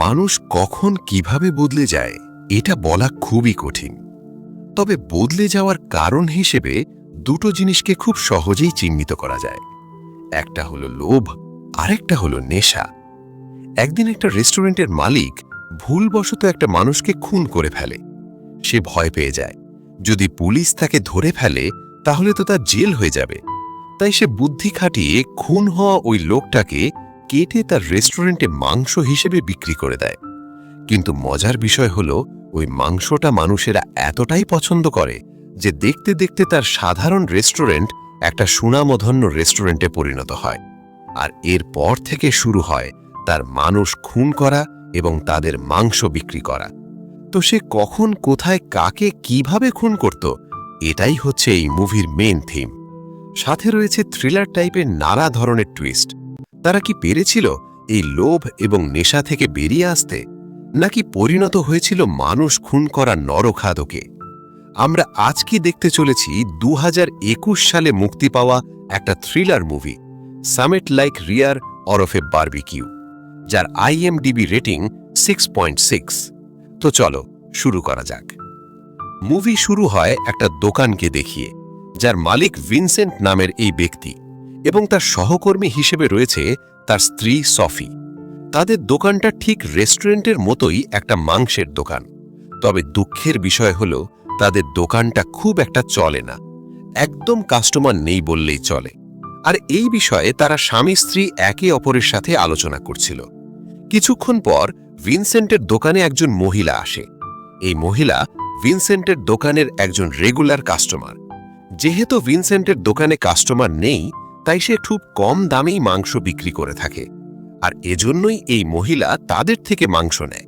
মানুষ কখন কিভাবে বদলে যায় এটা বলা খুবই কঠিন। তবে বদলে যাওয়ার কারণ হিসেবে দুটো জিনিসকে খুব সহজেই চিহ্নিত করা যায়। একটা হলো লোভ, আরেকটা হলো নেশা। একদিন একটা রেস্টুরেন্টের মালিক ভুলবশত একটা মানুষকে খুন করে ফেলে। সে ভয় পেয়ে যায়, যদি পুলিশ তাকে ধরে ফেলে তাহলে তো তার জেল হয়ে যাবে। তাই সে বুদ্ধি খাটিয়ে খুন হওয়া ওই লোকটাকে কেটে তার রেস্টুরেন্টে মাংস হিসেবে বিক্রি করে দেয়। কিন্তু মজার বিষয় হলো, ওই মাংসটা মানুষেরা এতটাই পছন্দ করে যে দেখতে দেখতে তার সাধারণ রেস্টুরেন্ট একটা সুনামধন্য রেস্টুরেন্টে পরিণত হয়। আর এরপর থেকে শুরু হয় তার মানুষ খুন করা এবং তাদের মাংস বিক্রি করা। তো সে কখন, কোথায়, কাকে, কিভাবে খুন করত, এটাই হচ্ছে এই মুভির মেইন থিম। সাথে রয়েছে থ্রিলার টাইপের নানা ধরনের টুইস্ট। তারা কি পেরেছিল এই লোভ এবং নেশা থেকে বেরিয়ে আসতে, নাকি পরিণত হয়েছিল মানুষ খুন করা নরখাদকে? আমরা আজকে দেখতে চলেছি 2021 সালে মুক্তি পাওয়া একটা থ্রিলার মুভি, সামেট লাইক রিয়ার ওরফে বারবিকিউ, যার IMDb রেটিং 6.6। তো চলো শুরু করা যাক। মুভি শুরু হয় একটা দোকানকে দেখিয়ে, যার মালিক ভিনসেন্ট নামের এই ব্যক্তি, এবং তার সহকর্মী হিসেবে রয়েছে তার স্ত্রী সফি। তাদের দোকানটা ঠিক রেস্টুরেন্টের মতোই একটা মাংসের দোকান। তবে দুঃখের বিষয় হলো, তাদের দোকানটা খুব একটা চলে না, একদম কাস্টমার নেই বললেই চলে। আর এই বিষয়ে তারা স্বামী স্ত্রী একে অপরের সাথে আলোচনা করছিল। কিছুক্ষণ পর ভিনসেন্টের দোকানে একজন মহিলা আসে। এই মহিলা ভিনসেন্টের দোকানের একজন রেগুলার কাস্টমার। যেহেতু ভিনসেন্টের দোকানে কাস্টমার নেই, তাই সে খুব কম দামেই মাংস বিক্রি করে থাকে। আর এজন্যই এই মহিলা তাদের থেকে মাংস নেয়,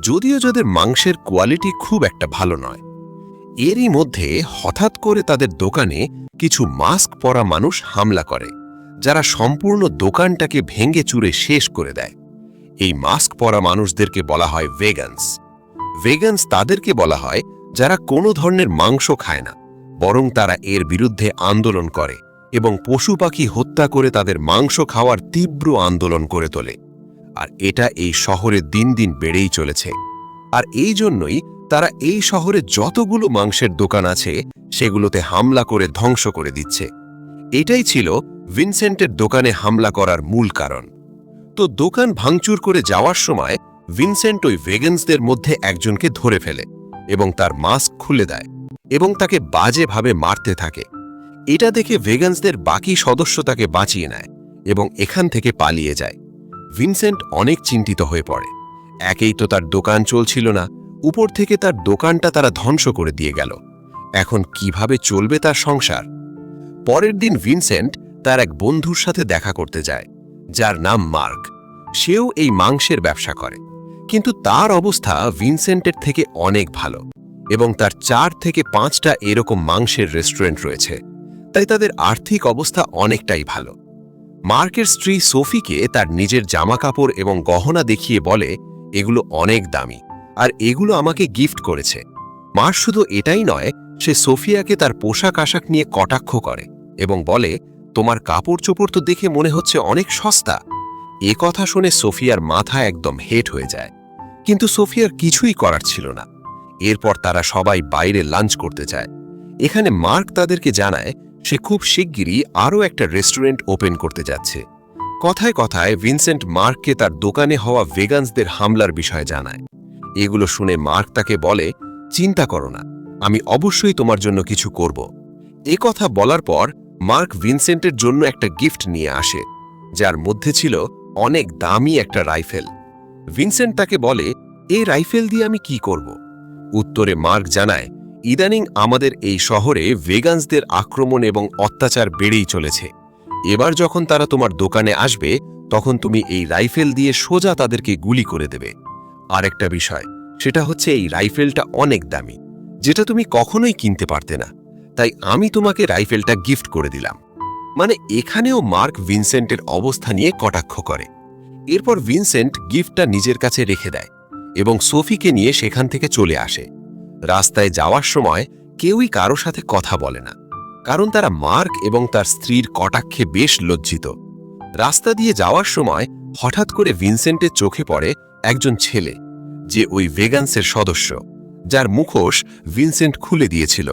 যদিও যাদের মাংসের কোয়ালিটি খুব একটা ভালো নয়। এরই মধ্যে হঠাৎ করে তাদের দোকানে কিছু মাস্ক পরা মানুষ হামলা করে, যারা সম্পূর্ণ দোকানটাকে ভেঙে চুরে শেষ করে দেয়। এই মাস্ক পরা মানুষদেরকে বলা হয় ভেগানস। ভেগানস তাদেরকে বলা হয় যারা কোনো ধরনের মাংস খায় না, বরং তারা এর বিরুদ্ধে আন্দোলন করে এবং পশু পাখি হত্যা করে তাদের মাংস খাওয়ার তীব্র আন্দোলন করে তোলে। আর এটা এই শহরে দিন দিন বেড়েই চলেছে। আর এই জন্যই তারা এই শহরে যতগুলো মাংসের দোকান আছে সেগুলোতে হামলা করে ধ্বংস করে দিচ্ছে। এটাই ছিল ভিনসেন্টের দোকানে হামলা করার মূল কারণ। তো দোকান ভাঙচুর করে যাওয়ার সময় ভিনসেন্ট ওই ভেগানসদের মধ্যে একজনকে ধরে ফেলে এবং তার মাস্ক খুলে দেয় এবং তাকে বাজেভাবে মারতে থাকে। এটা দেখে ভেগানসদের বাকি সদস্য তাকে বাঁচিয়ে নেয় এবং এখান থেকে পালিয়ে যায়। ভিনসেন্ট অনেক চিন্তিত হয়ে পড়ে। একেই তো তার দোকান চলছিল না, উপর থেকে তার দোকানটা তারা ধ্বংস করে দিয়ে গেল। এখন কিভাবে চলবে তার সংসার? পরের দিন ভিনসেন্ট তার এক বন্ধুর সাথে দেখা করতে যায়, যার নাম মার্ক। সেও এই মাংসের ব্যবসা করে, কিন্তু তার অবস্থা ভিনসেন্টের থেকে অনেক ভালো এবং তার 4 থেকে 5টা এরকম মাংসের রেস্টুরেন্ট রয়েছে, তাই তাদের আর্থিক অবস্থা অনেকটাই ভালো। মার্কের স্ত্রী সোফিকে তার নিজের জামাকাপড় এবং গহনা দেখিয়ে বলে, এগুলো অনেক দামি আর এগুলো আমাকে গিফট করেছে। মার শুধু এটাই নয়, সে সোফিয়াকে তার পোশাক আশাক নিয়ে কটাক্ষ করে এবং বলে, তোমার কাপড় চোপড় তো দেখে মনে হচ্ছে অনেক সস্তা। এ কথা শুনে সোফিয়ার মাথা একদম হেট হয়ে যায়, কিন্তু সোফিয়ার কিছুই করার ছিল না। এরপর তারা সবাই বাইরে লাঞ্চ করতে যায়। এখানে মার্ক তাদেরকে জানায় সে খুব শিগগিরই আরও একটা রেস্টুরেন্ট ওপেন করতে যাচ্ছে। কথায় কথায় ভিনসেন্ট মার্ককে তার দোকানে হওয়া ভেগানসদের হামলার বিষয়ে জানায়। এগুলো শুনে মার্ক তাকে বলে, চিন্তা করো না, আমি অবশ্যই তোমার জন্য কিছু করব। এ কথা বলার পর মার্ক ভিনসেন্টের জন্য একটা গিফট নিয়ে আসে, যার মধ্যে ছিল অনেক দামি একটা রাইফেল। ভিনসেন্ট তাকে বলে, এই রাইফেল দিয়ে আমি কি করব? উত্তরে মার্ক জানায়, ইদানিং আমাদের এই শহরে ভেগানসদের আক্রমণ এবং অত্যাচার বেড়েই চলেছে। এবার যখন তারা তোমার দোকানে আসবে, তখন তুমি এই রাইফেল দিয়ে সোজা তাদেরকে গুলি করে দেবে। আরেকটা বিষয়, সেটা হচ্ছে এই রাইফেলটা অনেক দামি, যেটা তুমি কখনোই কিনতে পারতে না, তাই আমি তোমাকে রাইফেলটা গিফট করে দিলাম। মানে এখানেও মার্ক ভিনসেন্টের অবস্থা নিয়ে কটাক্ষ করে। এরপর ভিনসেন্ট গিফটটা নিজের কাছে রেখে দেয় এবং সোফিকে নিয়ে সেখান থেকে চলে আসে। রাস্তায় যাওয়ার সময় কেউই কারো সাথে কথা বলে না, কারণ তারা মার্ক এবং তার স্ত্রীর কটাক্ষে বেশ লজ্জিত। রাস্তা দিয়ে যাওয়ার সময় হঠাৎ করে ভিনসেন্টের চোখে পড়ে একজন ছেলে, যে ওই ভেগান্সের সদস্য, যার মুখোশ ভিনসেন্ট খুলে দিয়েছিল।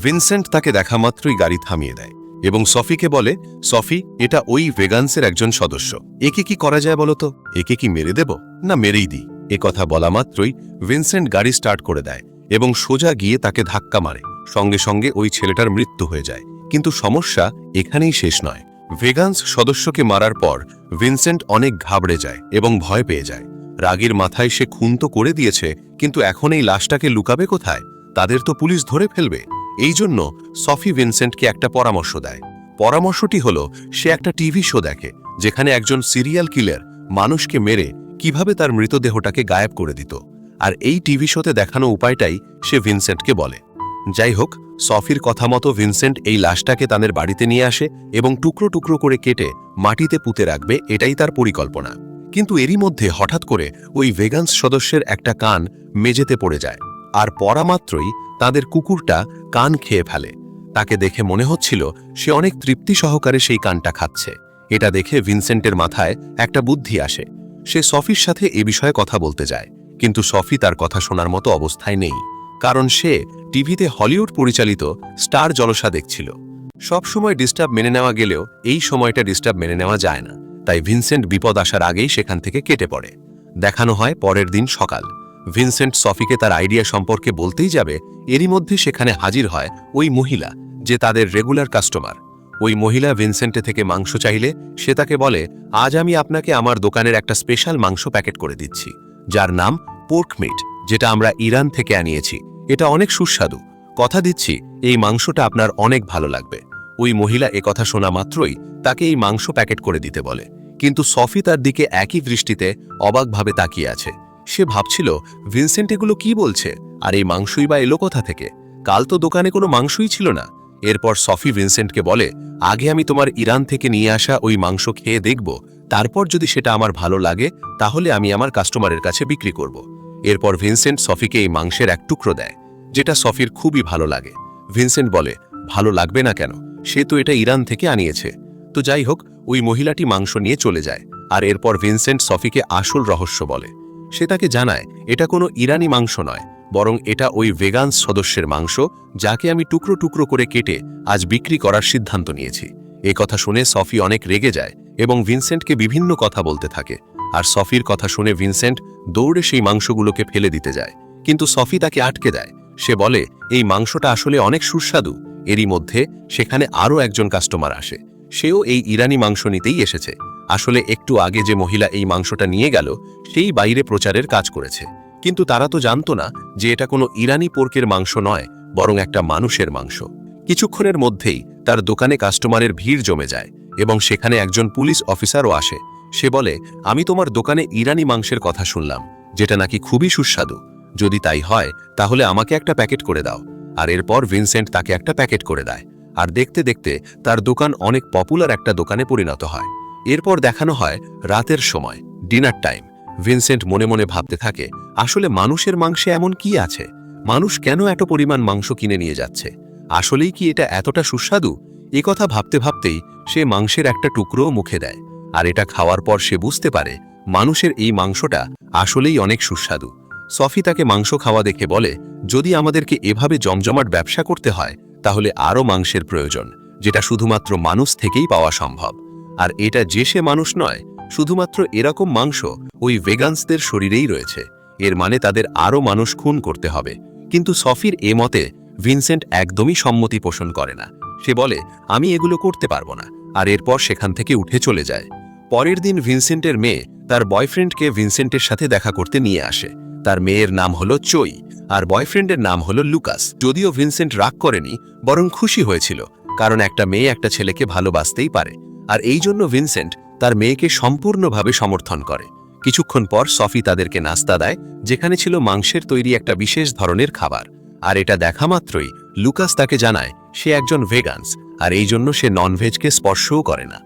ভিনসেন্ট তাকে দেখা মাত্রই গাড়ি থামিয়ে দেয় এবং সফিকে বলে, সফি, এটা ওই ভেগান্সের একজন সদস্য। একে কি করা যায় বলো তো? একে কি মেরে দেব, না মেরেই দিই? এ কথা বলা মাত্রই ভিনসেন্ট গাড়ি স্টার্ট করে দেয় এবং সোজা গিয়ে তাকে ধাক্কা মারে। সঙ্গে সঙ্গে ওই ছেলেটার মৃত্যু হয়ে যায়। কিন্তু সমস্যা এখানেই শেষ নয়। ভেগান্স সদস্যকে মারার পর ভিনসেন্ট অনেক ঘাবড়ে যায় এবং ভয় পেয়ে যায়। রাগের মাথায় সে খুন তো করে দিয়েছে, কিন্তু এখন এই লাশটাকে লুকাবে কোথায়? তাদের তো পুলিশ ধরে ফেলবে। এই জন্য সফি ভিনসেন্টকে একটা পরামর্শ দেয়। পরামর্শটি হলো, সে একটা টিভি শো দেখে যেখানে একজন সিরিয়াল কিলার মানুষকে মেরে কিভাবে তার মৃতদেহটাকে গায়েব করে দিত। আর এই টিভি শোতে দেখানো উপায়টাই সে ভিনসেন্টকে বলে। যাই হোক, সফির কথা মতো ভিনসেন্ট এই লাশটাকে তাদের বাড়িতে নিয়ে আসে এবং টুকরো টুকরো করে কেটে মাটিতে পুঁতে রাখবে, এটাই তার পরিকল্পনা। কিন্তু এরই মধ্যে হঠাৎ করে ওই ভেগান্স সদস্যের একটা কান মেঝেতে পড়ে যায়, আর পড়া মাত্রই তাদের কুকুরটা কান খেয়ে ফেলে। তাকে দেখে মনে হচ্ছিল সে অনেক তৃপ্তি সহকারে সেই কানটা খাচ্ছে। এটা দেখে ভিনসেন্টের মাথায় একটা বুদ্ধি আসে। সে সফির সাথে এ বিষয়ে কথা বলতে যায়, কিন্তু সফি তার কথা শোনার মতো অবস্থায় নেই, কারণ সে টিভিতে হলিউড পরিচালিত স্টার জলসা দেখছিল। সবসময় ডিস্টার্ব মেনে নেওয়া গেলেও এই সময়টা ডিস্টার্ব মেনে নেওয়া যায় না, তাই ভিনসেন্ট বিপদ আসার আগেই সেখান থেকে কেটে পড়ে। দেখানো হয় পরের দিন সকাল। ভিনসেন্ট সফিকে তার আইডিয়া সম্পর্কে বলতেই যাবে, এরই মধ্যে সেখানে হাজির হয় ওই মহিলা, যে তাদের রেগুলার কাস্টমার। ওই মহিলা ভিনসেন্টে থেকে মাংস চাইলে সে তাকে বলে, আজ আমি আপনাকে আমার দোকানের একটা স্পেশাল মাংস প্যাকেট করে দিচ্ছি, যার নাম পোর্ক মিট, যেটা আমরা ইরান থেকে আনিয়েছি। এটা অনেক সুস্বাদু। কথা দিচ্ছি এই মাংসটা আপনার অনেক ভালো লাগবে। ওই মহিলা এ কথা শোনা মাত্রই তাকে এই মাংস প্যাকেট করে দিতে বলে, কিন্তু সফি তার দিকে একই দৃষ্টিতে অবাকভাবে তাকিয়ে আছে। সে ভাবছিল, ভিনসেন্ট এগুলো কি বলছে, আর এই মাংসই বা এলো কোথা থেকে? কাল তো দোকানে কোনো মাংসই ছিল না। এরপর সফি ভিনসেন্টকে বলে, আগে আমি তোমার ইরান থেকে নিয়ে আসা ওই মাংস খেয়ে দেখব, তারপর যদি সেটা আমার ভালো লাগে তাহলে আমি আমার কাস্টমারের কাছে বিক্রি করব। এরপর ভিনসেন্ট সফিকে এই মাংসের এক টুকরো দেয়, যেটা সফির খুবই ভালো লাগে। ভিনসেন্ট বলে, ভালো লাগবে না কেন? সে তো এটা ইরান থেকে আনিয়েছে। তো যাই হোক, ওই মহিলাটি মাংস নিয়ে চলে যায়, আর এরপর ভিনসেন্ট সফিকে আসল রহস্য বলে। সে তাকে জানায়, এটা কোনো ইরানি মাংস নয়, বরং এটা ওই ভেগান্স সদস্যের মাংস, যাকে আমি টুকরো টুকরো করে কেটে আজ বিক্রি করার সিদ্ধান্ত নিয়েছি। এই কথা শুনে সফি অনেক রেগে যায় এবং ভিনসেন্টকে বিভিন্ন কথা বলতে থাকে। আর সফির কথা শুনে ভিনসেন্ট দৌড়ে সেই মাংসগুলোকে ফেলে দিতে যায়, কিন্তু সফি তাকে আটকে দেয়। সে বলে, এই মাংসটা আসলে অনেক সুস্বাদু। এরই মধ্যে সেখানে আরও একজন কাস্টমার আসে। সেও এই ইরানি মাংস নিতেই এসেছে। আসলে একটু আগে যে মহিলা এই মাংসটা নিয়ে গেল, সেই বাইরে প্রচারের কাজ করেছে, কিন্তু তারা তো জানতো না যে এটা কোনো ইরানি পোর্কের মাংস নয়, বরং একটা মানুষের মাংস। কিছুক্ষণের মধ্যেই তার দোকানে কাস্টমারের ভিড় জমে যায় এবং সেখানে একজন পুলিশ অফিসারও আসে। সে বলে, আমি তোমার দোকানে ইরানি মাংসের কথা শুনলাম, যেটা নাকি খুবই সুস্বাদু। যদি তাই হয় তাহলে আমাকে একটা প্যাকেট করে দাও। আর এরপর ভিনসেন্ট তাকে একটা প্যাকেট করে দেয়, আর দেখতে দেখতে তার দোকান অনেক পপুলার একটা দোকানে পরিণত হয়। এরপর দেখানো হয় রাতের সময়, ডিনার টাইম। ভিনসেন্ট মনে মনে ভাবতে থাকে, আসলে মানুষের মাংসে এমন কি আছে? মানুষ কেন এত পরিমাণ মাংস কিনে নিয়ে যাচ্ছে? আসলেই কি এটা এতটা সুস্বাদু? এ কথা ভাবতে ভাবতেই সে মাংসের একটা টুকরোও মুখে দেয়, আর এটা খাওয়ার পর সে বুঝতে পারে মানুষের এই মাংসটা আসলেই অনেক সুস্বাদু। সফি তাকে মাংস খাওয়া দেখে বলে, যদি আমাদেরকে এভাবে জমজমাট ব্যবসা করতে হয় তাহলে আরও মাংসের প্রয়োজন, যেটা শুধুমাত্র মানুষ থেকেই পাওয়া সম্ভব। আর এটা যে সে মানুষ নয়, শুধুমাত্র এরকম মাংস ওই ভেগান্সদের শরীরেই রয়েছে। এর মানে তাদের আরও মানুষ খুন করতে হবে। কিন্তু সফির এ মতে ভিনসেন্ট একদমই সম্মতি পোষণ করে না। সে বলে, আমি এগুলো করতে পারবো না, আর এরপর সেখান থেকে উঠে চলে যায়। পরের দিন ভিনসেন্টের মেয়ে তার বয়ফ্রেন্ডকে ভিনসেন্টের সাথে দেখা করতে নিয়ে আসে। তার মেয়ের নাম হলো চই, আর বয়ফ্রেন্ডের নাম হলো লুকাস। যদিও ভিনসেন্ট রাগ করেনি, বরং খুশি হয়েছিল, কারণ একটা মেয়ে একটা ছেলেকে ভালোবাসতেই পারে। আর এই জন্য ভিনসেন্ট তার মেয়েকে সম্পূর্ণভাবে সমর্থন করে। কিছুক্ষণ পর সফি তাদেরকে নাস্তা দেয়, যেখানে ছিল মাংসের তৈরি একটা বিশেষ ধরনের খাবার। আর এটা দেখা মাত্রই লুকাস তাকে জানায় সে একজন ভেগান্স, আর এই জন্য সে ননভেজকে স্পর্শও করে না।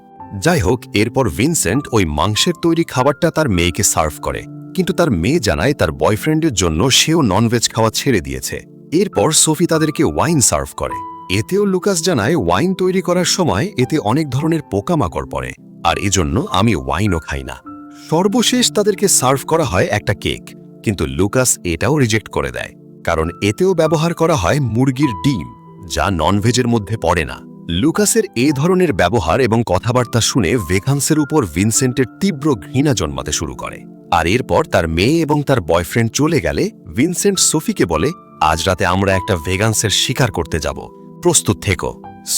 যাই হোক, এরপর ভিনসেন্ট ওই মাংসের তৈরি খাবারটা তার মেয়েকে সার্ভ করে, কিন্তু তার মেয়ে জানায় তার বয়ফ্রেন্ডের জন্য সেও ননভেজ খাওয়া ছেড়ে দিয়েছে। এরপর সফি তাদেরকে ওয়াইন সার্ভ করে। এতেও লুকাস জানায় ওয়াইন তৈরি করার সময় এতে অনেক ধরনের পোকামাকড় পড়ে, আর এজন্য আমি ওয়াইনও খাই না। সর্বশেষ তাদেরকে সার্ভ করা হয় একটা কেক, কিন্তু লুকাস এটাও রিজেক্ট করে দেয়, কারণ এতেও ব্যবহার করা হয় মুরগির ডিম, যা ননভেজের মধ্যে পড়ে না। লুকাসের এই ধরনের ব্যবহার এবং কথাবার্তা শুনে ভেগান্সের উপর ভিনসেন্টের তীব্র ঘৃণা জন্মাতে শুরু করে। আর এরপর তার মেয়ে এবং তার বয়ফ্রেন্ড চলে গেলে ভিনসেন্ট সোফিকে বলে, আজ রাতে আমরা একটা ভেগান্সের শিকার করতে যাব, প্রস্তুত থেকো।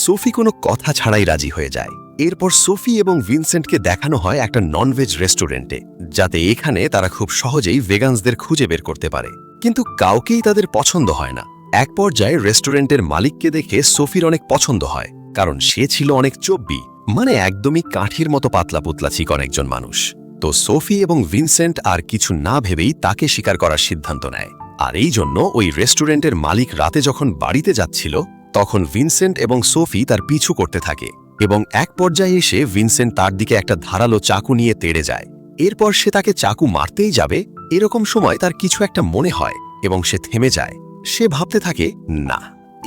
সোফি কোনো কথা ছাড়াই রাজি হয়ে যায়। এরপর সোফি এবং ভিনসেন্টকে দেখানো হয় একটা ননভেজ রেস্টুরেন্টে, যাতে এখানে তারা খুব সহজেই ভেগান্সদের খুঁজে বের করতে পারে। কিন্তু কাউকেই তাদের পছন্দ হয় না। এক পর্যায়ে রেস্টুরেন্টের মালিককে দেখে সোফির অনেক পছন্দ হয়, কারণ সে ছিল অনেক চব্বি, মানে একদমই কাঠির মতো পাতলা পুতলা চিকন একজন মানুষ। তো সোফি এবং ভিনসেন্ট আর কিছু না ভেবেই তাকে শিকার করার সিদ্ধান্ত নেয়। আর এই জন্য ওই রেস্টুরেন্টের মালিক রাতে যখন বাড়িতে যাচ্ছিল, তখন ভিনসেন্ট এবং সোফি তার পিছু করতে থাকে এবং এক পর্যায়ে এসে ভিনসেন্ট তার দিকে একটা ধারালো চাকু নিয়ে তেড়ে যায়। এরপর সে তাকে চাকু মারতেই যাবে, এরকম সময় তার কিছু একটা মনে হয় এবং সে থেমে যায়। সে ভাবতে থাকে, না,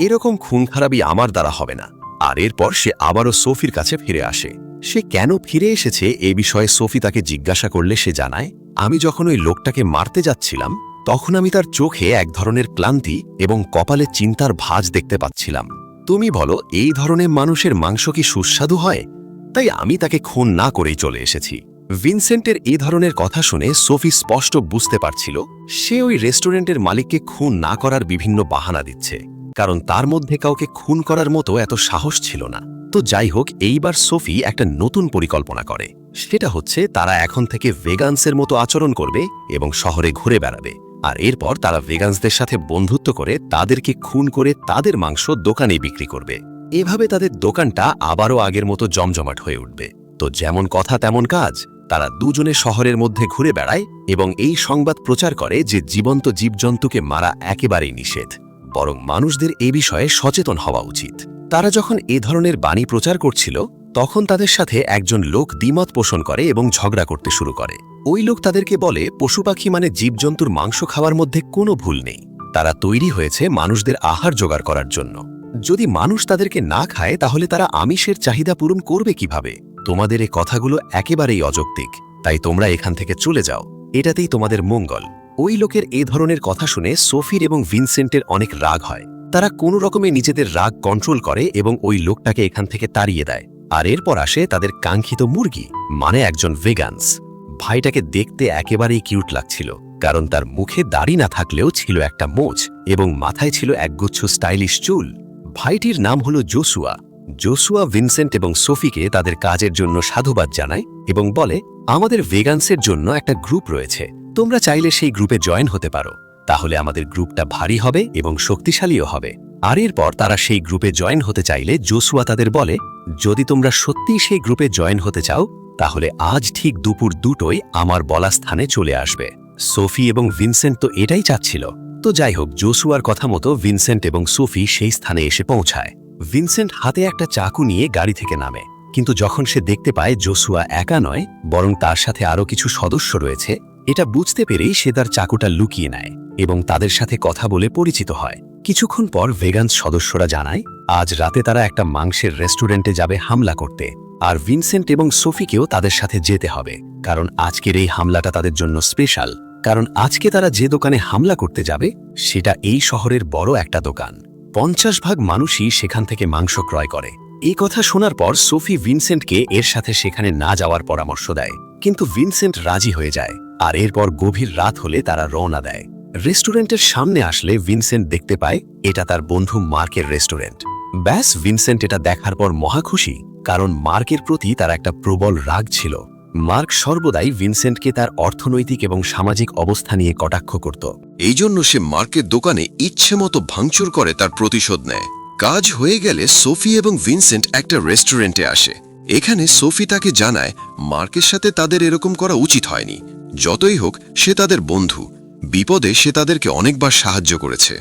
এরকম খুন খারাপি আমার দ্বারা হবে না। আর এরপর সে আবারও সোফির কাছে ফিরে আসে। সে কেন ফিরে এসেছে এ বিষয়ে সোফি তাকে জিজ্ঞাসা করলে সে জানায়, আমি যখন ওই লোকটাকে মারতে যাচ্ছিলাম, তখন আমি তার চোখে এক ধরনের ক্লান্তি এবং কপালে চিন্তার ভাঁজ দেখতে পাচ্ছিলাম। তুমি বলো, এই ধরনের মানুষের মাংস কি সুস্বাদু হয়? তাই আমি তাকে খুন না করেই চলে এসেছি। ভিনসেন্টের এই ধরনের কথা শুনে সোফি স্পষ্ট বুঝতে পারছিল সে ওই রেস্টুরেন্টের মালিককে খুন না করার বিভিন্ন বাহানা দিচ্ছে, কারণ তার মধ্যে কাউকে খুন করার মতো এত সাহস ছিল না। তো যাই হোক, এইবার সোফি একটা নতুন পরিকল্পনা করে। সেটা হচ্ছে তারা এখন থেকে ভেগান্সের মতো আচরণ করবে এবং শহরে ঘুরে বেড়াবে। আর এরপর তারা ভেগান্সদের সাথে বন্ধুত্ব করে তাদেরকে খুন করে তাদের মাংস দোকানে বিক্রি করবে। এভাবে তাদের দোকানটা আবারও আগের মতো জমজমাট হয়ে উঠবে। তো যেমন কথা তেমন কাজ, তারা দুজনে শহরের মধ্যে ঘুরে বেড়ায় এবং এই সংবাদ প্রচার করে যে জীবন্ত জীবজন্তুকে মারা একেবারেই নিষেধ, বরং মানুষদের এ বিষয়ে সচেতন হওয়া উচিত। তারা যখন এ ধরনের বাণী প্রচার করছিল, তখন তাদের সাথে একজন লোক দ্বিমত পোষণ করে এবং ঝগড়া করতে শুরু করে। ওই লোক তাদেরকে বলে, পশু পাখি মানে জীবজন্তুর মাংস খাওয়ার মধ্যে কোনো ভুল নেই, তারা তৈরি হয়েছে মানুষদের আহার জোগাড় করার জন্য। যদি মানুষ তাদেরকে না খায়, তাহলে তারা আমিষের চাহিদা পূরণ করবে কিভাবে? তোমাদের এ কথাগুলো একেবারেই অযৌক্তিক, তাই তোমরা এখান থেকে চলে যাও, এটাতেই তোমাদের মঙ্গল। ওই লোকের এ ধরনের কথা শুনে সোফির এবং ভিনসেন্টের অনেক রাগ হয়। তারা কোনো রকমে নিজেদের রাগ কন্ট্রোল করে এবং ওই লোকটাকে এখান থেকে তাড়িয়ে দেয়। আর এরপর আসে তাদের কাঙ্ক্ষিত মুরগি, মানে একজন ভেগান্স। ভাইটাকে দেখতে একেবারেই কিউট লাগছিল, কারণ তার মুখে দাড়ি না থাকলেও ছিল একটা মোচ এবং মাথায় ছিল একগুচ্ছ স্টাইলিশ চুল। ভাইটির নাম হলো জোসুয়া। জোসুয়া ভিনসেন্ট এবং সোফিকে তাদের কাজের জন্য সাধুবাদ জানায় এবং বলে, আমাদের ভেগান্সের জন্য একটা গ্রুপ রয়েছে, তোমরা চাইলে সেই গ্রুপে জয়েন হতে পারো, তাহলে আমাদের গ্রুপটা ভারী হবে এবং শক্তিশালীও হবে। আর এরপর তারা সেই গ্রুপে জয়েন হতে চাইলে জোসুয়া তাদের বলে, যদি তোমরা সত্যিই সেই গ্রুপে জয়েন হতে চাও, তাহলে আজ ঠিক দুপুর 2টোয় আমার বলা স্থানে চলে আসবে। সোফি এবং ভিনসেন্ট তো এটাই চাচ্ছিল। তো যাই হোক, জোসুয়ার কথা মতো ভিনসেন্ট এবং সোফি সেই স্থানে এসে পৌঁছায়। ভিনসেন্ট হাতে একটা চাকু নিয়ে গাড়ি থেকে নামে, কিন্তু যখন সে দেখতে পায় জোসুয়া একা নয়, বরং তার সাথে আরও কিছু সদস্য রয়েছে, এটা বুঝতে পেরেই সে তার চাকুটা লুকিয়ে নেয় এবং তাদের সাথে কথা বলে পরিচিত হয়। কিছুক্ষণ পর ভেগান্স সদস্যরা জানায় আজ রাতে তারা একটা মাংসের রেস্টুরেন্টে যাবে হামলা করতে, আর ভিনসেন্ট এবং সোফিকেও তাদের সাথে যেতে হবে, কারণ আজকের এই হামলাটা তাদের জন্য স্পেশাল। কারণ আজকে তারা যে দোকানে হামলা করতে যাবে, সেটা এই শহরের বড় একটা দোকান। 50 ভাগ মানুষই সেখান থেকে মাংস ক্রয় করে। এই কথা শোনার পর সোফি ভিনসেন্টকে এর সাথে সেখানে না যাওয়ার পরামর্শ দেয়, কিন্তু ভিনসেন্ট রাজি হয়ে যায়। আর এরপর গভীর রাত হলে তারা রওনা দেয়। রেস্টুরেন্টের সামনে আসলে ভিনসেন্ট দেখতে পায় এটা তার বন্ধু মার্কের রেস্টুরেন্ট। ব্যাস, ভিনসেন্ট এটা দেখার পর মহা খুশি, কারণ মার্কের প্রতি তার একটা প্রবল রাগ ছিল। মার্ক সর্বদাই ভিনসেন্টকে তার অর্থনৈতিক এবং সামাজিক অবস্থা নিয়ে কটাক্ষ করত। এই জন্য সে মার্কের দোকানে ইচ্ছে মতো ভাঙচুর করে তার প্রতিশোধ নেয়। কাজ হয়ে গেলে সোফি এবং ভিনসেন্ট একটা রেস্টুরেন্টে আসে। এখানে সোফি তাকে জানায় মার্কের সাথে তাদের এরকম করা উচিত হয়নি। যতই হোক, সে তাদের বন্ধু, বিপদে সে তাদেরকে অনেকবার সাহায্য করেছে।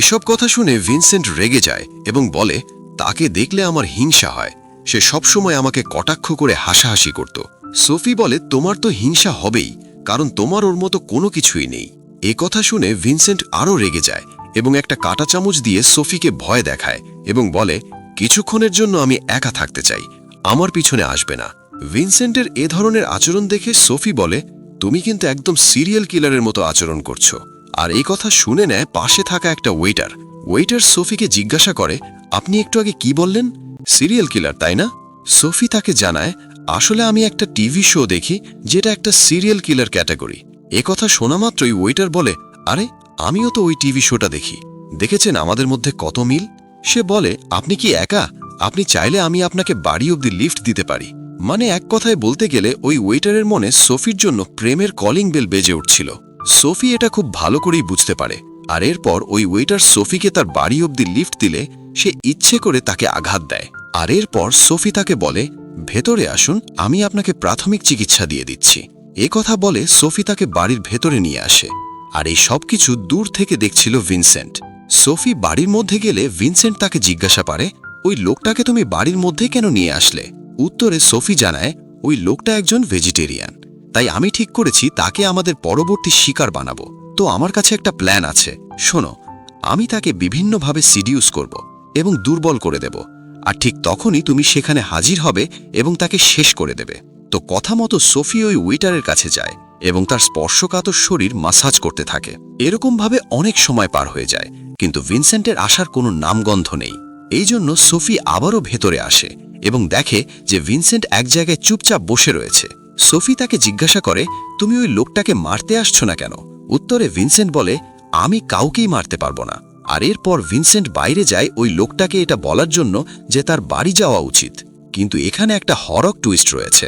এসব কথা শুনে ভিনসেন্ট রেগে যায় এবং বলে, তাকে দেখলে আমার হিংসা হয়, সে সবসময় আমাকে কটাক্ষ করে হাসাহাসি করত। সোফি বলে, তোমার তো হিংসা হবেই, কারণ তোমার ওর মতো কোনো কিছুই নেই। এ কথা শুনে ভিনসেন্ট আরও রেগে যায় এবং একটা কাঁটা চামচ দিয়ে সোফিকে ভয় দেখায় এবং বলে, কিছুক্ষণের জন্য আমি একা থাকতে চাই, আমার পিছনে আসবে না। ভিনসেন্টের এ ধরনের আচরণ দেখে সোফি বলে, তুমি কিন্তু একদম সিরিয়াল কিলারের মতো আচরণ করছো। আর এই কথা শুনে নেয় পাশে থাকা একটা ওয়েটার। ওয়েটার সোফিকে জিজ্ঞাসা করে, আপনি একটু আগে কি বললেন? সিরিয়াল কিলার, তাই না? সোফি তাকে জানায়, আসলে আমি একটা টিভি শো দেখি যেটা একটা সিরিয়াল কিলার ক্যাটাগরি। এ কথা শোনা মাত্রই ওয়েটার বলে, আরে আমিও তো ওই টিভি শোটা দেখি। দেখেছেন আমাদের মধ্যে কত মিল? সে বলে, আপনি কি একা? আপনি চাইলে আমি আপনাকে বাড়ি অবধি লিফট দিতে পারি। মানে এক কথায় বলতে গেলে ওই ওয়েটারের মনে সোফির জন্য প্রেমের কলিং বেল বেজে উঠছিল। সোফি এটা খুব ভালো করেই বুঝতে পারে। আর এরপর ওই ওয়েটার সোফিকে তার বাড়ি অবধি লিফট দিলে সে ইচ্ছে করে তাকে আঘাত দেয়। আর এরপর সোফি তাকে বলে, ভেতরে আসুন, আমি আপনাকে প্রাথমিক চিকিৎসা দিয়ে দিচ্ছি। এ কথা বলে সোফি তাকে বাড়ির ভেতরে নিয়ে আসে। আর এই সবকিছু দূর থেকে দেখছিল ভিনসেন্ট। সোফি বাড়ির মধ্যে গেলে ভিনসেন্ট তাকে জিজ্ঞাসা করে, ওই লোকটাকে তুমি বাড়ির মধ্যে কেন নিয়ে আসলে? উত্তরে সোফি জানায়, ওই লোকটা একজন ভেজিটেরিয়ান, তাই আমি ঠিক করেছি তাকে আমাদের পরবর্তী শিকার বানাবো। তো আমার কাছে একটা প্ল্যান আছে, শোনো। আমি তাকে বিভিন্নভাবে সিডিউস করব এবং দুর্বল করে দেব। আর ঠিক তখনই তুমি সেখানে হাজির হবে এবং তাকে শেষ করে দেবে। তো কথা মতো সোফি ওই ওয়েটারের কাছে যায় এবং তার স্পর্শকাতর শরীর মাসাজ করতে থাকে। এরকমভাবে অনেক সময় পার হয়ে যায়, কিন্তু ভিনসেন্টের আসার কোনো নামগন্ধ নেই। এই জন্য সোফি আবারও ভেতরে আসে এবং দেখে যে ভিনসেন্ট এক জায়গায় চুপচাপ বসে রয়েছে। সোফি তাকে জিজ্ঞাসা করে, তুমি ওই লোকটাকে মারতে আসছো না কেন? উত্তরে ভিনসেন্ট বলে, আমি কাউকেই মারতে পারবো না। আর এরপর ভিনসেন্ট বাইরে যায় ওই লোকটাকে এটা বলার জন্য যে তার বাড়ি যাওয়া উচিত। কিন্তু এখানে একটা হরক টুইস্ট রয়েছে।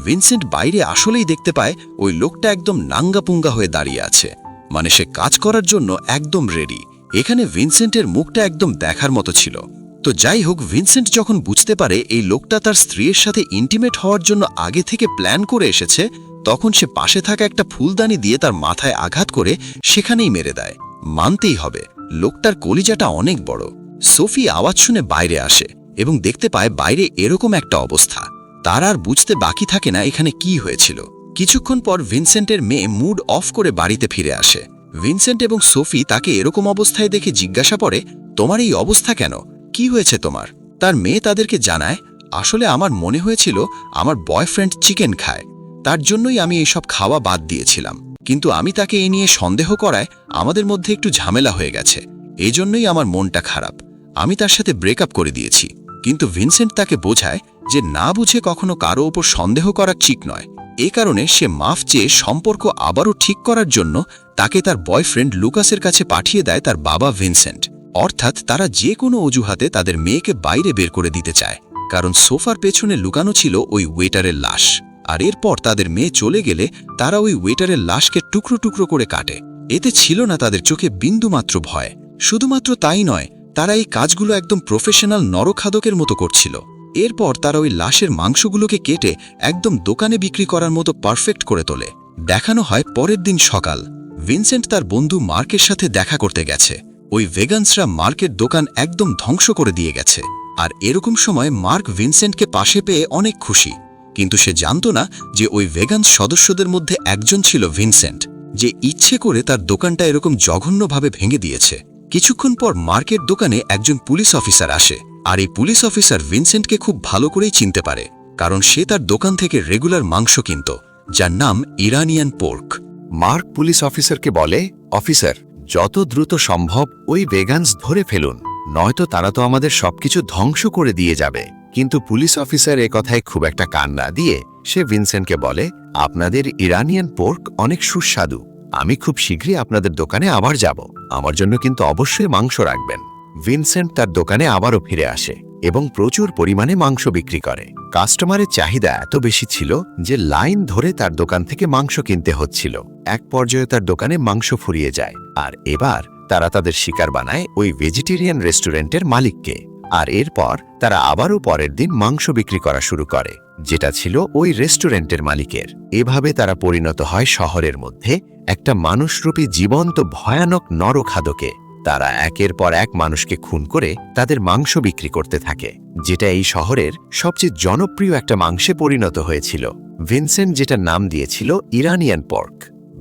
ভিনসেন্ট বাইরে আসলেই দেখতে পায় ওই লোকটা একদম নাঙ্গাপুঙ্গা হয়ে দাঁড়িয়ে আছে, মানে সে কাজ করার জন্য একদম রেডি। এখানে ভিনসেন্টের মুখটা একদম দেখার মতো ছিল। তো যাই হোক, ভিনসেন্ট যখন বুঝতে পারে এই লোকটা তার স্ত্রীর সাথে ইন্টিমেট হওয়ার জন্য আগে থেকে প্ল্যান করে এসেছে, তখন সে পাশে থাকা একটা ফুলদানি দিয়ে তার মাথায় আঘাত করে সেখানেই মেরে দেয়। মানতেই হবে, লোকটার কলিজাটা অনেক বড়। সোফি আওয়াজ শুনে বাইরে আসে এবং দেখতে পায় বাইরে এরকম একটা অবস্থা। তার আর বুঝতে বাকি থাকে না এখানে কি হয়েছিল। কিছুক্ষণ পর ভিনসেন্টের মেয়ে মুড অফ করে বাড়িতে ফিরে আসে। ভিনসেন্ট এবং সোফি তাকে এরকম অবস্থায় দেখে জিজ্ঞাসা করে, তোমার এই অবস্থা কেন? কি হয়েছে তোমার? তার মেয়ে তাদেরকে জানায়, আসলে আমার মনে হয়েছিল আমার বয়ফ্রেন্ড চিকেন খায়, তার জন্যই আমি এইসব খাওয়া বাদ দিয়েছিলাম। কিন্তু আমি তাকে এই নিয়ে সন্দেহ করায় আমাদের মধ্যে একটু ঝামেলা হয়ে গেছে, এই জন্যই আমার মনটা খারাপ। আমি তার সাথে ব্রেকআপ করে দিয়েছি। কিন্তু ভিনসেন্ট তাকে বোঝায় যে না বুঝে কখনো কারো ওপর সন্দেহ করা ঠিক নয়। এ কারণে সে মাফ চেয়ে সম্পর্ক আবারও ঠিক করার জন্য তাকে তার বয়ফ্রেন্ড লুকাসের কাছে পাঠিয়ে দেয় তার বাবা ভিনসেন্ট। অর্থাৎ তারা যে কোনো অজুহাতে তাদের মেয়েকে বাইরে বের করে দিতে চায়, কারণ সোফার পেছনে লুকানো ছিল ওই ওয়েটারের লাশ। আর এরপর তাদের মেয়ে চলে গেলে তারা ওই ওয়েটারের লাশকে টুকরো টুকরো করে কাটে। এতে ছিল না তাদের চোখে বিন্দুমাত্র ভয়। শুধুমাত্র তাই নয়, তারা এই কাজগুলো একদম প্রফেশনাল নরখাদকের মতো করছিল। এরপর তারা ওই লাশের মাংসগুলোকে কেটে একদম দোকানে বিক্রি করার মতো পারফেক্ট করে তোলে। দেখানো হয় পরের দিন সকাল। ভিনসেন্ট তার বন্ধু মার্কের সাথে দেখা করতে গেছে। ওই ভেগানসরা মার্কের দোকান একদম ধ্বংস করে দিয়ে গেছে। আর এরকম সময় মার্ক ভিনসেন্টকে পাশে পেয়ে অনেক খুশি, কিন্তু সে জানত না যে ওই ভেগানস সদস্যদের মধ্যে একজন ছিল ভিনসেন্ট, যে ইচ্ছে করে তার দোকানটা এরকম জঘন্যভাবে ভেঙে দিয়েছে। কিছুক্ষণ পর মার্কের দোকানে একজন পুলিশ অফিসার আসে। আর এই পুলিশ অফিসার ভিনসেন্টকে খুব ভালো করেই চিনতে পারে, কারণ সে তার দোকান থেকে রেগুলার মাংস কিনত, যার নাম ইরানিয়ান পোর্ক। মার্ক পুলিশ অফিসারকে বলে, অফিসার, যত দ্রুত সম্ভব ওই ভেগানস ধরে ফেলুন, নয়তো তারা তো আমাদের সবকিছু ধ্বংস করে দিয়ে যাবে। কিন্তু পুলিশ অফিসার এ কথায় খুব একটা কান না দিয়ে সে ভিনসেন্টকে বলে, আপনাদের ইরানিয়ান পোর্ক অনেক সুস্বাদু, আমি খুব শীঘ্রই আপনাদের দোকানে আবার যাব, আমার জন্য কিন্তু অবশ্যই মাংস রাখবেন। ভিনসেন্ট তার দোকানে আবারও ফিরে আসে এবং প্রচুর পরিমাণে মাংস বিক্রি করে। কাস্টমারের চাহিদা এত বেশি ছিল যে লাইন ধরে তার দোকান থেকে মাংস কিনতে হচ্ছিল। এক পর্যায়ে তার দোকানে মাংস ফুরিয়ে যায়। আর এবার তারা তাদের শিকার বানায় ওই ভেজিটেরিয়ান রেস্টুরেন্টের মালিককে। আর এরপর তারা আবারও পরের দিন মাংস বিক্রি করা শুরু করে, যেটা ছিল ওই রেস্টুরেন্টের মালিকের। এভাবে তারা পরিণত হয় শহরের মধ্যে একটা মানুষরূপী জীবন্ত ভয়ানক নরখাদকে। তারা একের পর এক মানুষকে খুন করে তাদের মাংস বিক্রি করতে থাকে, যেটা এই শহরের সবচেয়ে জনপ্রিয় একটা মাংসে পরিণত হয়েছিল। ভিনসেন্ট যেটা নাম দিয়েছিল ইরানিয়ান পর্ক।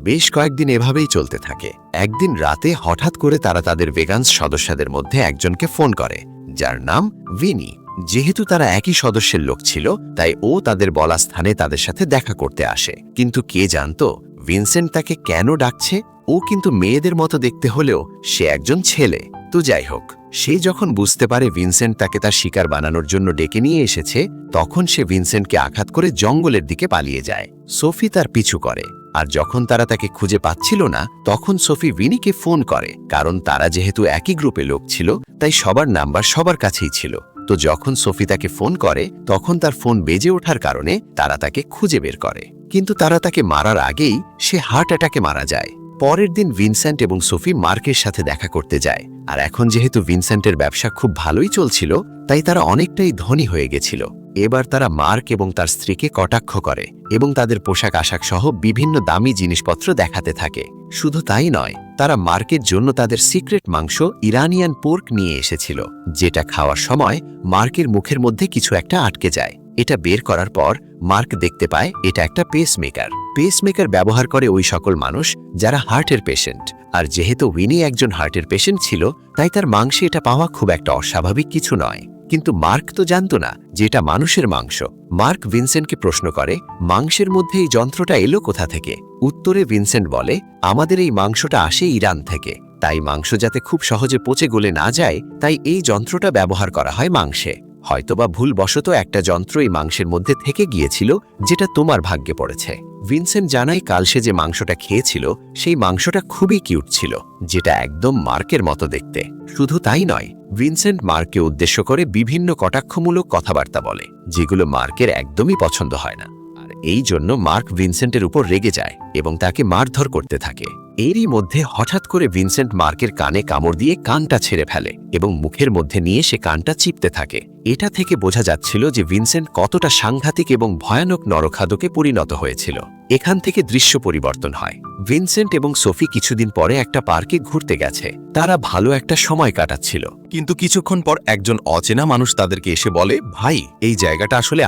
বেশ কয়েকদিন এভাবেই চলতে থাকে। একদিন রাতে হঠাৎ করে তারা তাদের ভেগানস সদস্যদের মধ্যে একজনকে ফোন করে, যার নাম ভিনি। যেহেতু তারা একই সদস্যের লোক ছিল তাই ও তাদের বলা স্থানে তাদের সাথে দেখা করতে আসে। কিন্তু কে জানতো ভিনসেন্ট তাকে কেন ডাকছে? ও কিন্তু মেয়েদের মতো দেখতে হলেও সে একজন ছেলে। তো যাই হোক, সে যখন বুঝতে পারে ভিনসেন্ট তাকে তার শিকার বানানোর জন্য ডেকে নিয়ে এসেছে, তখন সে ভিনসেন্টকে আঘাত করে জঙ্গলের দিকে পালিয়ে যায়। সোফি তার পিছু করে, আর যখন তারা তাকে খুঁজে পাচ্ছিল না তখন সোফি ভিনিকে ফোন করে। কারণ তারা যেহেতু একই গ্রুপে লোক ছিল তাই সবার নাম্বার সবার কাছেই ছিল। তো যখন সোফি তাকে ফোন করে তখন তার ফোন বেজে ওঠার কারণে তারা তাকে খুঁজে বের করে। কিন্তু তারা তাকে মারার আগেই সে হার্ট অ্যাটাকে মারা যায়। পরের দিন ভিনসেন্ট এবং সোফি মার্কের সাথে দেখা করতে যায়। আর এখন যেহেতু ভিনসেন্টের ব্যবসা খুব ভালোই চলছিল তাই তারা অনেকটাই ধনী হয়ে গেছিল। এবার তারা মার্ক এবং তার স্ত্রীকে কটাক্ষ করে এবং তাদের পোশাক আশাক সহ বিভিন্ন দামি জিনিসপত্র দেখাতে থাকে। শুধু তাই নয়, তারা মার্কের জন্য তাদের সিক্রেট মাংস ইরানিয়ান পোর্ক নিয়ে এসেছিল, যেটা খাওয়ার সময় মার্কের মুখের মধ্যে কিছু একটা আটকে যায়। এটা বের করার পর মার্ক দেখতে পায় এটা একটা পেসমেকার। পেসমেকার ব্যবহার করে ওই সকল মানুষ যারা হার্টের পেশেন্ট। আর যেহেতু উইনি একজন হার্টের পেশেন্ট ছিল তাই তার মাংসে এটা পাওয়া খুব একটা অস্বাভাবিক কিছু নয়। কিন্তু মার্ক তো জানতো না যে এটা মানুষের মাংস। মার্ক ভিনসেন্টকে প্রশ্ন করে, মাংসের মধ্যে এই যন্ত্রটা এলো কোথা থেকে? উত্তরে ভিনসেন্ট বলে, আমাদের এই মাংসটা আসে ইরান থেকে। তাই মাংস যাতে খুব সহজে পচে গলে না যায় তাই এই যন্ত্রটা ব্যবহার করা হয় মাংসে। হয়তোবা ভুলবশত একটা যন্ত্র এই মাংসের মধ্যে থেকে গিয়েছিল, যেটা তোমার ভাগ্যে পড়েছে। ভিনসেন্ট জানায় কাল সে যে মাংসটা খেয়েছিল সেই মাংসটা খুবই কিউট ছিল, যেটা একদম মার্কের মতো দেখতে। শুধু তাই নয়, ভিনসেন্ট মার্ককে উদ্দেশ্য করে বিভিন্ন কটাক্ষমূলক কথাবার্তা বলে, যেগুলো মার্কের একদমই পছন্দ হয় না। আর এই জন্য মার্ক ভিনসেন্টের উপর রেগে যায় এবং তাকে মারধর করতে থাকে। এরই মধ্যে হঠাৎ করে ভিনসেন্ট মার্কের কানে কামড় দিয়ে কানটা ছেড়ে ফেলে এবং মুখের মধ্যে নিয়ে সে কানটা চিপতে থাকে। এটা থেকে বোঝা যাচ্ছিল যে ভিনসেন্ট কতটা সাংঘাতিক এবং ভয়ানক নরখাদকে পরিণত হয়েছিল। এখান থেকে দৃশ্য পরিবর্তন হয়। ভিনসেন্ট এবং সোফি কিছুদিন পরে একটা পার্কে ঘুরতে গেছে। তারা ভালো একটা সময় কাটাচ্ছিল, কিন্তু কিছুক্ষণ পর একজন অচেনা মানুষ তাদেরকে এসে বলে, ভাই, এই জায়গাটা আসলে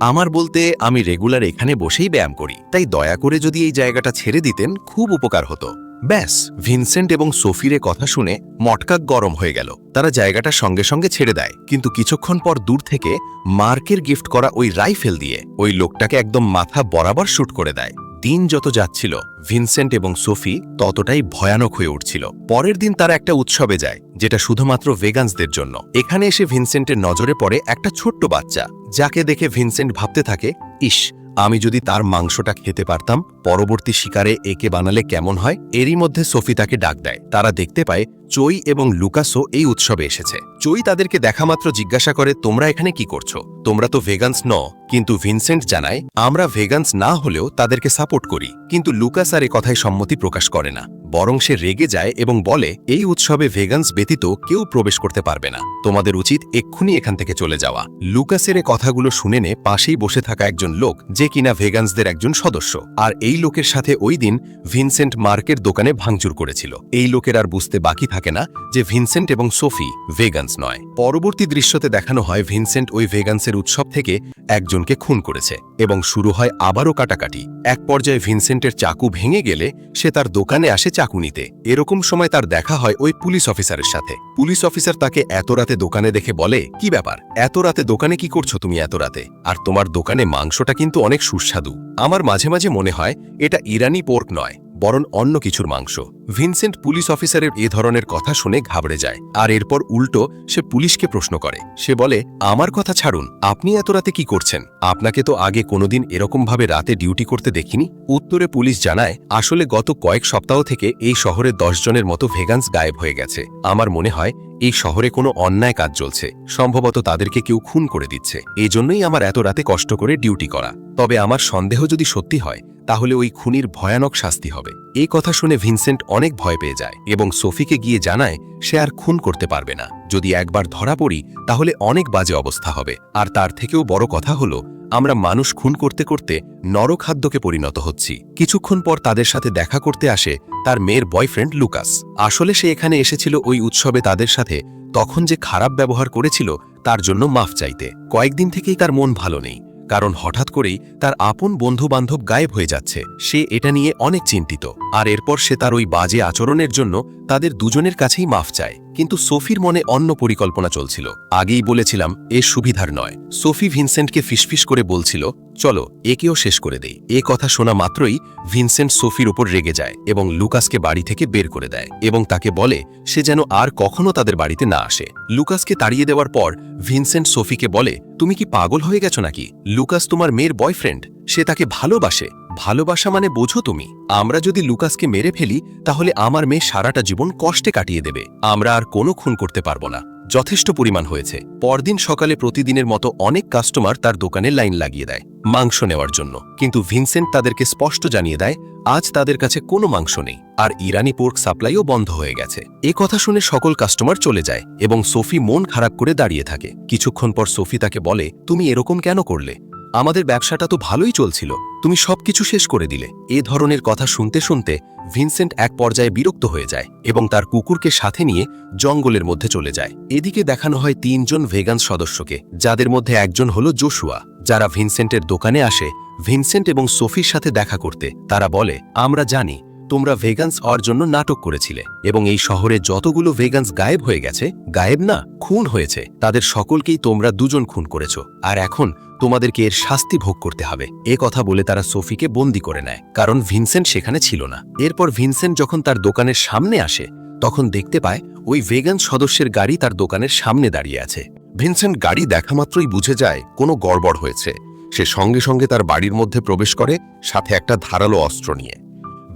আমার বলতে আমি রেগুলার এখানে বসেই ব্যায়াম করি, তাই দয়া করে যদি এই জায়গাটা ছেড়ে দিতেন খুব উপকার হতো। ব্যাস, ভিনসেন্ট এবং সোফির কথা শুনে মটকা গরম হয়ে গেল। তারা জায়গাটা সঙ্গে সঙ্গে ছেড়ে দেয়। কিন্তু কিছুক্ষণ পর দূর থেকে মার্কের গিফট করা ওই রাইফেল দিয়ে ওই লোকটাকে একদম মাথা বরাবর শুট করে দেয়। দিন যত যাচ্ছিল ভিনসেন্ট এবং সোফি ততটাই ভয়ানক হয়ে উঠছিল। পরের দিন তারা একটা উৎসবে যায়, যেটা শুধুমাত্র ভেগানসদের জন্য। এখানে এসে ভিনসেন্টের নজরে পড়ে একটা ছোট্ট বাচ্চা, যাকে দেখে ভিনসেন্ট ভাবতে থাকে, ইস, আমি যদি তার মাংসটা খেতে পারতাম, পরবর্তী শিকারে একে বানালে কেমন হয়। এরই মধ্যে সোফি তাকে ডাক দেয়। তারা দেখতে পায় চই এবং লুকাসও এই উৎসবে এসেছে। চই তাদেরকে দেখামাত্র জিজ্ঞাসা করে, তোমরা এখানে কি করছো? তোমরা তো ভেগানস ন। কিন্তু ভিনসেন্ট জানায়, আমরা ভেগানস না হলেও তাদেরকে সাপোর্ট করি। কিন্তু লুকাস আর এ কথায় সম্মতি প্রকাশ করে না, বরং সে রেগে যায় এবং বলে, এই উৎসবে ভেগানস ব্যতীত কেউ প্রবেশ করতে পারবে না। তোমাদের উচিত এক্ষুনি এখান থেকে চলে যাওয়া। লুকাসের কথাগুলো শুনে নে পাশেই বসে থাকা একজন লোক, যে কিনা ভেগানসদের একজন সদস্য। আর এই লোকের সাথে ওই দিন ভিনসেন্ট মার্কের দোকানে ভাঙচুর করেছিল। এই লোকের আর বুঝতে বাকি থাকে না যে ভিনসেন্ট এবং সোফি ভেগানস নয়। পরবর্তী দৃশ্যতে দেখানো হয় ভিনসেন্ট ওই ভেগানসের উৎসব থেকে একজনকে খুন করেছে এবং শুরু হয় আবারও কাটাকাটি। এক পর্যায়ে ভিনসেন্টের চাকু ভেঙে গেলে সে তার দোকানে আসে চাকু নিতে। এরকম সময় তার দেখা হয় ওই পুলিশ অফিসারের সাথে। পুলিশ অফিসার তাকে এত রাতে দোকানে দেখে বলে, কি ব্যাপার, এত রাতে দোকানে কি করছো তুমি এত রাতে? আর তোমার দোকানে মাংসটা কিন্তু অনেক সুস্বাদু। আমার মাঝে মাঝে মনে হয় এটা ইরানি পোর্ক নয়, বরং অন্য কিছুর মাংস। ভিনসেন্ট পুলিশ অফিসারের এ ধরনের কথা শুনে ঘাবড়ে যায়, আর এরপর উল্টো সে পুলিশকে প্রশ্ন করে। সে বলে, আমার কথা ছাড়ুন, আপনি এত রাতে কি করছেন? আপনাকে তো আগে কোনোদিন এরকমভাবে রাতে ডিউটি করতে দেখিনি। উত্তরে পুলিশ জানায়, আসলে গত কয়েক সপ্তাহ থেকে এই শহরে 10 জনের মতো ভেগানস গায়েব হয়ে গেছে। আমার মনে হয় এই শহরে কোনো অন্যায় কাজ চলছে, সম্ভবত তাদেরকে কেউ খুন করে দিচ্ছে। এই জন্যই আমার এত রাতে কষ্ট করে ডিউটি করা। তবে আমার সন্দেহ যদি সত্যি হয় তাহলে ওই খুনির ভয়ানক শাস্তি হবে। এই কথা শুনে ভিনসেন্ট অনেক ভয় পেয়ে যায় এবং সোফিকে গিয়ে জানায় সে আর খুন করতে পারবে না। যদি একবার ধরা পড়ি তাহলে অনেক বাজে অবস্থা হবে। আর তার থেকেও বড় কথা হলো, আমরা মানুষ খুন করতে করতে নরখাদ্যকে পরিণত হচ্ছি। কিছুক্ষণ পর তাদের সাথে দেখা করতে আসে তার মেয়ের বয়ফ্রেন্ড লুকাস। আসলে সে এখানে এসেছিল ওই উৎসবে তাদের সাথে তখন যে খারাপ ব্যবহার করেছিল তার জন্য মাফ চাইতে। কয়েকদিন থেকেই তার মন ভালো নেই, কারণ হঠাৎ করেই তার আপন বন্ধু-বান্ধব গায়েব হয়ে যাচ্ছে। সে এটা নিয়ে অনেক চিন্তিত, আর এরপর সে তার ওই বাজে আচরণের জন্য তাদের দুজনের কাছেই মাফ চায়। কিন্তু সোফির মনে অন্য পরিকল্পনা চলছিল। আগেই বলেছিলাম এ সুবিধার নয়। সোফি ভিনসেন্টকে ফিসফিস করে বলছিল, চলো একেও শেষ করে দেই। এ কথা শোনা মাত্রই ভিনসেন্ট সোফির উপর রেগে যায় এবং লুকাসকে বাড়ি থেকে বের করে দেয় এবং তাকে বলে সে যেন আর কখনো তাদের বাড়িতে না আসে। লুকাসকে তাড়িয়ে দেওয়ার পর ভিনসেন্ট সোফিকে বলে, তুমি কি পাগল হয়ে গেছো নাকি? লুকাস তোমার মেয়ের বয়ফ্রেন্ড, সে তাকে ভালোবাসে। ভালোবাসা মানে বোঝো তুমি? আমরা যদি লুকাসকে মেরে ফেলি তাহলে আমার মেয়ে সারাটা জীবন কষ্টে কাটিয়ে দেবে। আমরা আর কোনো খুন করতে পারবো না, যথেষ্ট পরিমাণ হয়েছে। পরদিন সকালে প্রতিদিনের মতো অনেক কাস্টমার তার দোকানে লাইন লাগিয়ে দেয় মাংস নেওয়ার জন্য, কিন্তু ভিনসেন্ট তাদেরকে স্পষ্ট জানিয়ে দেয় আজ তাদের কাছে কোনো মাংস নেই, আর ইরানি পোর্ক সাপ্লাইও বন্ধ হয়ে গেছে। এ কথা শুনে সকল কাস্টমার চলে যায় এবং সোফি মন খারাপ করে দাঁড়িয়ে থাকে। কিছুক্ষণ পর সোফি তাকে বলে, তুমি এরকম কেন করলে? আমাদের ব্যবসাটা তো ভালোই চলছিল, তুমি সবকিছু শেষ করে দিলে। এ ধরনের কথা শুনতে শুনতে ভিনসেন্ট এক পর্যায়ে বিরক্ত হয়ে যায় এবং তার কুকুরকে সাথে নিয়ে জঙ্গলের মধ্যে চলে যায়। এদিকে দেখানো হয় 3 জন ভেগান সদস্যকে, যাদের মধ্যে একজন হলো জোশুয়া, যারা ভিনসেন্টের দোকানে আসে ভিনসেন্ট এবং সোফির সাথে দেখা করতে। তারা বলে, আমরা জানি তোমরা ভেগানস হওয়ার জন্য নাটক করেছিলে এবং এই শহরে যতগুলো ভেগানস গায়েব হয়ে গেছে, গায়েব না খুন হয়েছে, তাদের সকলকেই তোমরা দুজন খুন করেছো, আর এখন তোমাদেরকে এর শাস্তি ভোগ করতে হবে। এ কথা বলে তারা সোফিকে বন্দি করে নেয়, কারণ ভিনসেন্ট সেখানে ছিল না। এরপর ভিনসেন্ট যখন তার দোকানের সামনে আসে তখন দেখতে পায় ওই ভেগান সদস্যের গাড়ি তার দোকানের সামনে দাঁড়িয়ে আছে। ভিনসেন্ট গাড়ি দেখা মাত্রই বুঝে যায় কোনো গড়বড় হয়েছে। সে সঙ্গে সঙ্গে তার বাড়ির মধ্যে প্রবেশ করে, সাথে একটা ধারালো অস্ত্র নিয়ে।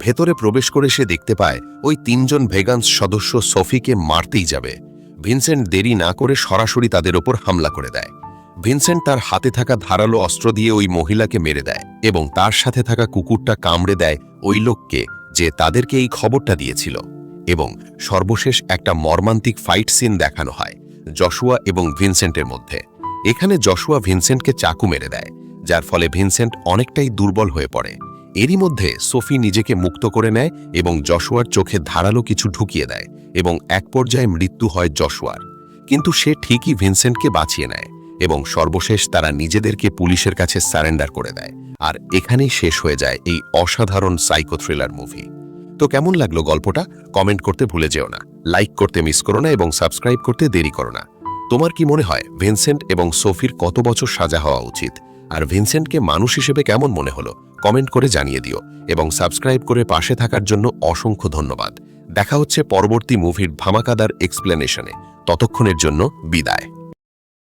ভেতরে প্রবেশ করে সে দেখতে পায় ওই 3 জন ভেগান সদস্য সোফিকে মারতেই যাবে। ভিনসেন্ট দেরি না করে সরাসরি তাদের ওপর হামলা করে দেয়। ভিনসেন্ট তার হাতে থাকা ধারালো অস্ত্র দিয়ে ওই মহিলাকে মেরে দেয় এবং তার সাথে থাকা কুকুরটা কামড়ে দেয় ওই লোককে যে তাদেরকে এই খবরটা দিয়েছিল। এবং সর্বশেষ একটা মর্মান্তিক ফাইট সিন দেখানো হয় জশুয়া এবং ভিনসেন্টের মধ্যে। এখানে জশুয়া ভিনসেন্টকে চাকু মেরে দেয়, যার ফলে ভিনসেন্ট অনেকটাই দুর্বল হয়ে পড়ে। এরই মধ্যে সোফি নিজেকে মুক্ত করে নেয় এবং জশুয়ার চোখে ধারালো কিছু ঢুকিয়ে দেয় এবং এক পর্যায়ে মৃত্যু হয় জশুয়ার। কিন্তু সে ঠিকই ভিনসেন্টকে বাঁচিয়ে নেয় এবং সর্বশেষ তারা নিজেদেরকে পুলিশের কাছে সারেন্ডার করে দেয়। আর এখানেই শেষ হয়ে যায় এই অসাধারণ সাইকো থ্রিলার মুভি। তো কেমন লাগলো গল্পটা কমেন্ট করতে ভুলে যেও না, লাইক করতে মিস করো না এবং সাবস্ক্রাইব করতে দেরি করো না। তোমার কি মনে হয় ভিনসেন্ট এবং সোফির কত বছর সাজা হওয়া উচিত? আর ভিনসেন্টকে মানুষ হিসেবে কেমন মনে হলো কমেন্ট করে জানিয়ে দিও এবং সাবস্ক্রাইব করে পাশে থাকার জন্য অসংখ্য ধন্যবাদ। দেখা হচ্ছে পরবর্তী মুভির ধামাকাদার এক্সপ্লেনেশনে। ততক্ষণের জন্য বিদায়।